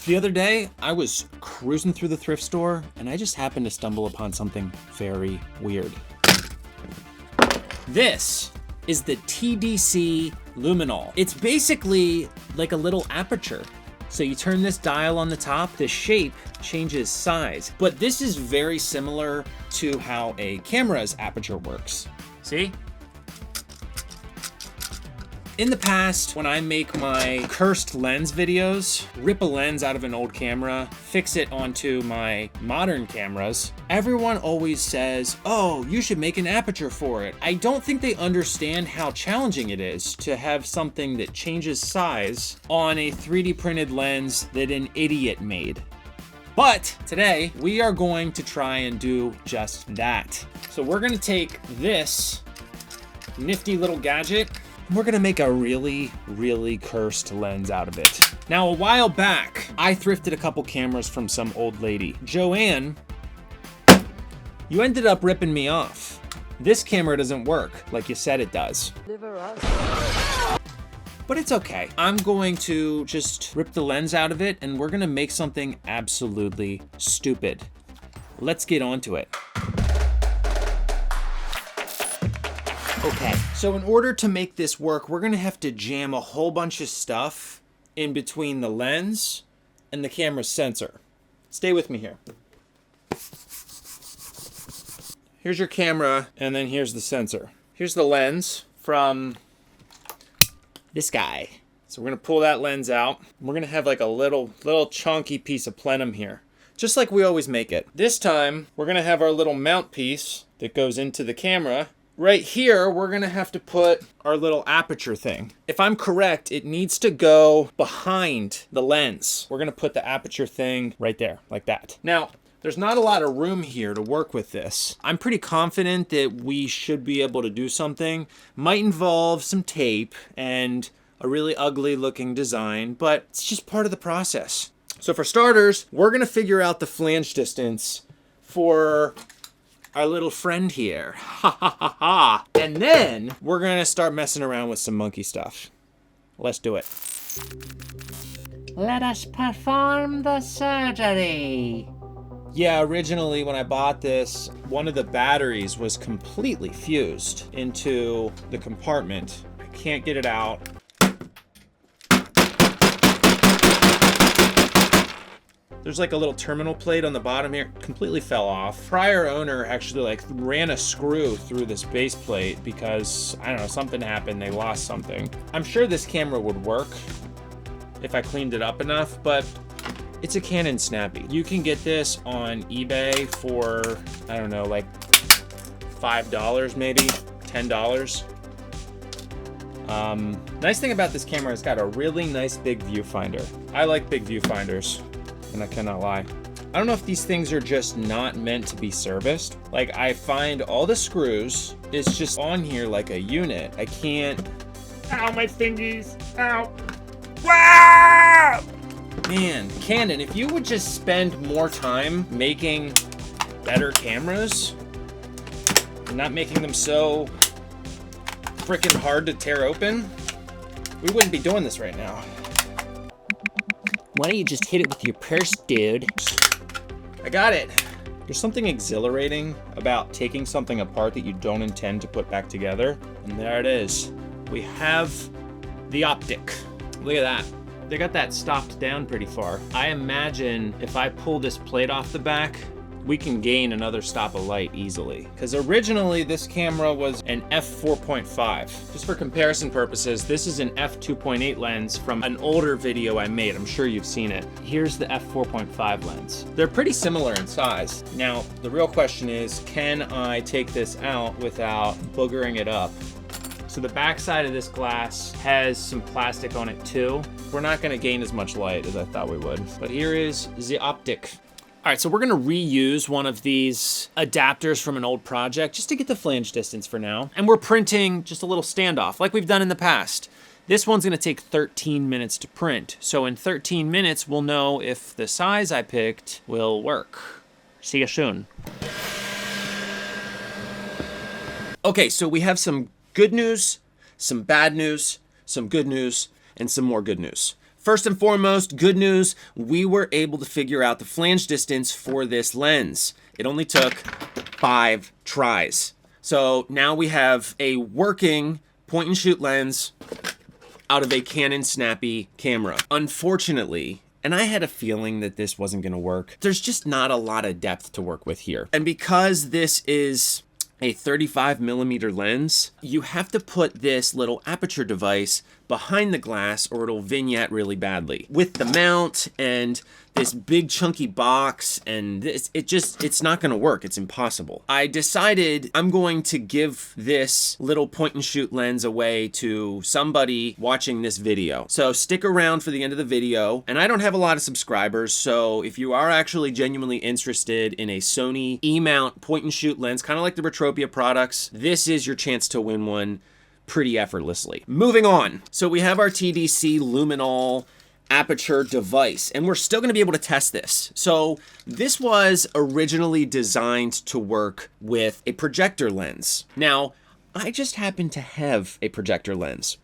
The other day, I was cruising through the thrift store and I just happened to stumble upon something very weird. This is the TDC Luminol. It's basically like a little aperture. So you turn this dial on the top, the shape changes size. But this is very similar to how a camera's aperture works. See? In the past, when I make my cursed lens videos, rip a lens out of an old camera, fix it onto my modern cameras, everyone always says, oh, you should make an aperture for it. I don't think they understand how challenging it is to have something that changes size on a 3D printed lens that an idiot made. But today, we are going to try and do just that. So we're gonna take this nifty little gadget, we're gonna make a really, really cursed lens out of it. Now, a while back, I thrifted a couple cameras from some old lady. Joanne, you ended up ripping me off. This camera doesn't work like you said it does. But it's okay. I'm going to just rip the lens out of it and we're gonna make something absolutely stupid. Let's get onto it. Okay, so in order to make this work, we're gonna have to jam a whole bunch of stuff in between the lens and the camera's sensor. Stay with me here. Here's your camera, and then here's the sensor. Here's the lens from this guy. So we're gonna pull that lens out. We're gonna have like a little chunky piece of plenum here, just like we always make it. This time, we're gonna have our little mount piece that goes into the camera. Right here, we're gonna have to put our little aperture thing. If I'm correct, it needs to go behind the lens. We're gonna put the aperture thing right there, like that. Now, there's not a lot of room here to work with this. I'm pretty confident that we should be able to do something. Might involve some tape and a really ugly looking design, but it's just part of the process. So for starters, we're gonna figure out the flange distance for our little friend here. Ha ha ha ha. And then we're gonna start messing around with some monkey stuff. Let's do it. Let us perform the surgery. Yeah, originally when I bought this, one of the batteries was completely fused into the compartment. I can't get it out. There's like a little terminal plate on the bottom here, completely fell off. Prior owner actually like ran a screw through this base plate because, I don't know, something happened, they lost something. I'm sure this camera would work if I cleaned it up enough, but it's a Canon Snappy. You can get this on eBay for, I don't know, like $5 maybe, $10. Nice thing about this camera, it's got a really nice big viewfinder. I like big viewfinders, and I cannot lie. I don't know if these things are just not meant to be serviced. Like, I find all the screws is just on here like a unit. I can't. Ow, my fingies, ow. Wow! Man, Canon, if you would just spend more time making better cameras and not making them so freaking hard to tear open, we wouldn't be doing this right now. Why don't you just hit it with your purse, dude? I got it. There's something exhilarating about taking something apart that you don't intend to put back together. And there it is. We have the optic. Look at that. They got that stopped down pretty far. I imagine if I pull this plate off the back, we can gain another stop of light easily. Because originally this camera was an f4.5. Just for comparison purposes, this is an f2.8 lens from an older video I made. I'm sure you've seen it. Here's the f4.5 lens. They're pretty similar in size. Now, the real question is, can I take this out without boogering it up? So the back side of this glass has some plastic on it too. We're not gonna gain as much light as I thought we would. But here is the optic. All right, so we're gonna reuse one of these adapters from an old project just to get the flange distance for now. And we're printing just a little standoff like we've done in the past. This one's gonna take 13 minutes to print. So in 13 minutes, we'll know if the size I picked will work. See you soon. Okay, so we have some good news, some bad news, some good news, and some more good news. First and foremost, good news, we were able to figure out the flange distance for this lens. It only took 5 tries. So now we have a working point and shoot lens out of a Canon Snappy camera. Unfortunately, and I had a feeling that this wasn't gonna work, there's just not a lot of depth to work with here. And because this is a 35mm lens, you have to put this little aperture device behind the glass or it'll vignette really badly. With the mount and this big chunky box and this, it's not gonna work, it's impossible. I decided I'm going to give this little point and shoot lens away to somebody watching this video. So stick around for the end of the video. And I don't have a lot of subscribers, so if you are actually genuinely interested in a Sony E-mount point and shoot lens, kind of like the Retropia products, this is your chance to win one pretty effortlessly. Moving on. So we have our TDC luminol aperture device, and we're still going to be able to test this. So this was originally designed to work with a projector lens. Now, I just happen to have a projector lens.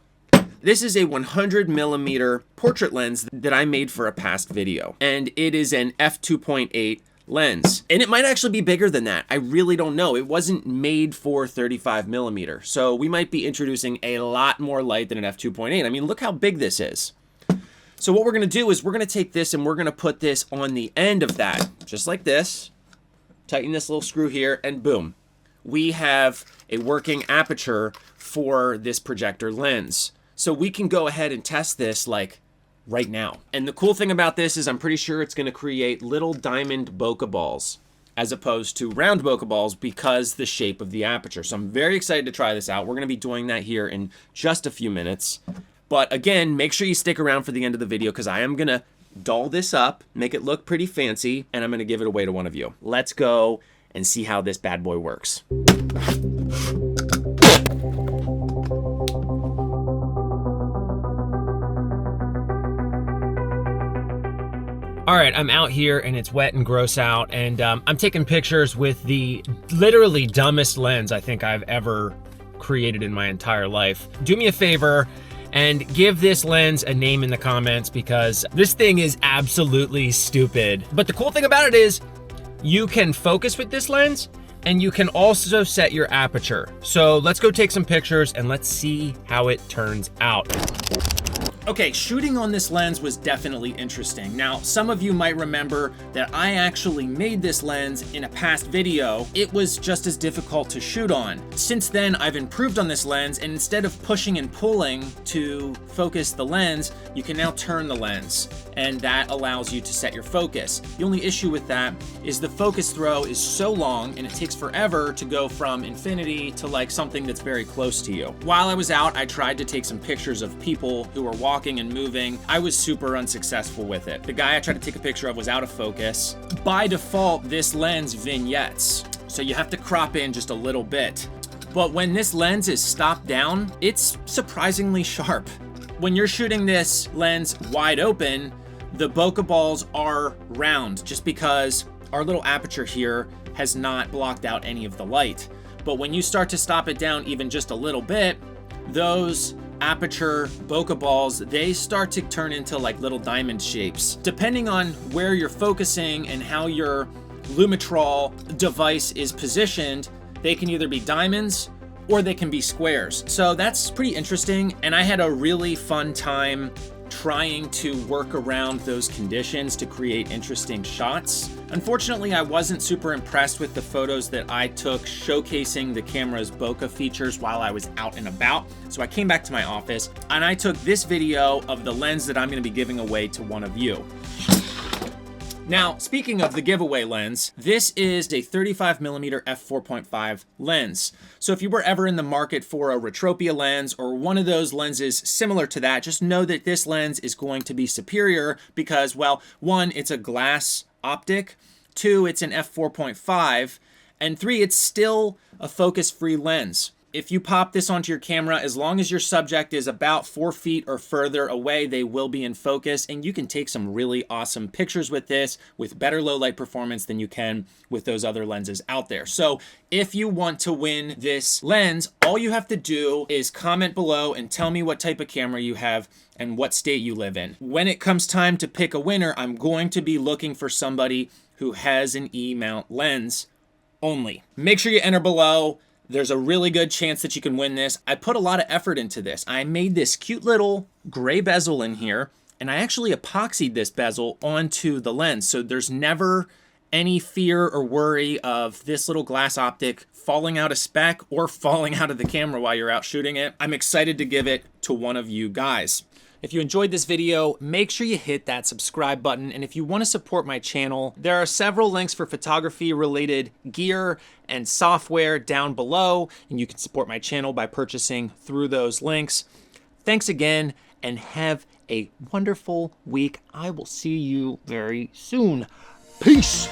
This is a 100mm portrait lens that I made for a past video, and it is an f2.8 lens. And it might actually be bigger than that. I really don't know. It wasn't made for 35mm. So we might be introducing a lot more light than an f2.8. I mean, look how big this is. So what we're gonna do is we're gonna take this and we're gonna put this on the end of that, just like this. Tighten this little screw here and boom. We have a working aperture for this projector lens. So we can go ahead and test this like right now. And the cool thing about this is I'm pretty sure it's gonna create little diamond bokeh balls as opposed to round bokeh balls because the shape of the aperture. So I'm very excited to try this out. We're gonna be doing that here in just a few minutes. But again, make sure you stick around for the end of the video because I am gonna doll this up, make it look pretty fancy, and I'm gonna give it away to one of you. Let's go and see how this bad boy works. All right, I'm out here and it's wet and gross out, and I'm taking pictures with the literally dumbest lens I think I've ever created in my entire life. Do me a favor and give this lens a name in the comments because this thing is absolutely stupid. But the cool thing about it is you can focus with this lens and you can also set your aperture. So let's go take some pictures and let's see how it turns out. Okay, shooting on this lens was definitely interesting. Now, some of you might remember that I actually made this lens in a past video. It was just as difficult to shoot on. Since then, I've improved on this lens, and instead of pushing and pulling to focus the lens, you can now turn the lens, and that allows you to set your focus. The only issue with that is the focus throw is so long, and it takes forever to go from infinity to like something that's very close to you. While I was out, I tried to take some pictures of people who were walking and moving. I was super unsuccessful with it. The guy I tried to take a picture of was out of focus. By default, this lens vignettes, so you have to crop in just a little bit. But when this lens is stopped down, it's surprisingly sharp. When you're shooting this lens wide open, the bokeh balls are round just because our little aperture here has not blocked out any of the light. But when you start to stop it down even just a little bit, those aperture bokeh balls, they start to turn into like little diamond shapes. Depending on where you're focusing and how your Lumitrol device is positioned, they can either be diamonds or they can be squares. So that's pretty interesting, and I had a really fun time trying to work around those conditions to create interesting shots. Unfortunately, I wasn't super impressed with the photos that I took showcasing the camera's bokeh features while I was out and about. So I came back to my office and I took this video of the lens that I'm going to be giving away to one of you. Now, speaking of the giveaway lens, this is a 35mm f4.5 lens. So if you were ever in the market for a Retropia lens or one of those lenses similar to that, just know that this lens is going to be superior because, well, one, it's a glass optic, two, it's an f4.5, and three, it's still a focus-free lens. If you pop this onto your camera, as long as your subject is about 4 feet or further away, they will be in focus, and you can take some really awesome pictures with this with better low light performance than you can with those other lenses out there. So if you want to win this lens, all you have to do is comment below and tell me what type of camera you have and what state you live in. When it comes time to pick a winner, I'm going to be looking for somebody who has an E-mount lens only. Make sure you enter below. There's a really good chance that you can win this. I put a lot of effort into this. I made this cute little gray bezel in here, and I actually epoxied this bezel onto the lens, so there's never any fear or worry of this little glass optic falling out of spec or falling out of the camera while you're out shooting it. I'm excited to give it to one of you guys. If you enjoyed this video, make sure you hit that subscribe button. And if you want to support my channel, there are several links for photography related gear and software down below, and you can support my channel by purchasing through those links. Thanks again, and have a wonderful week. I will see you very soon. Peace.